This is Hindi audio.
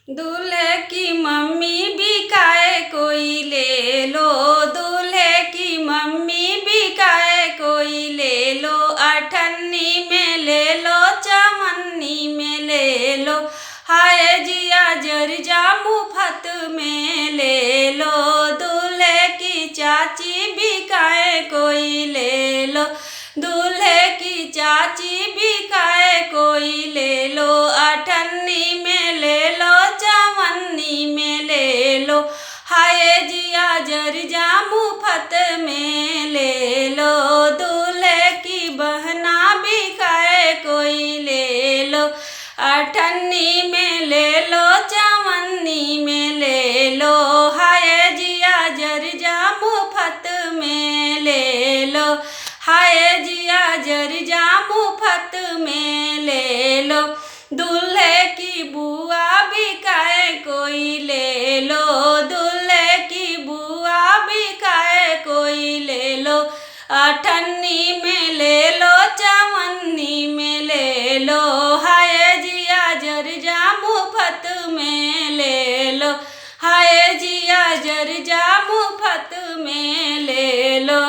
दूल्हे की मम्मी बिकाए कोई ले लो, दूल्हे की मम्मी बिकाए कोई ले लो, अठन्नी में ले लो, चमन्नी में ले लो, हाय जिया जरजा मुफ्त में ले लो, दूल्हे की चाची बिकाए कोई ले लो, दूल्हे की चाची बिकाए कोई ले लो, अठन्नी में ले लो, चमन्नी में ले लो, हाय जिया जरजा मुफ्त में ले लो, दूल्हे की बहना बिकाए कोई ले लो, अठन्नी में ले लो, चमन्नी में ले लो, हाय जिया जरजा मुफ्त में ले लो, हाय जिया जरजा मुफ्त में ले लो, दूल्हे की बुआ बिकाए कोई ले लो, दूल्हे की बुआ बिकाए कोई ले लो, अठन्नी में ले लो, चमन्नी में ले लो, हाय जिया जरजा मुफ्त में ले लो, हाय जिया जरजा मुफ्त में ले लो।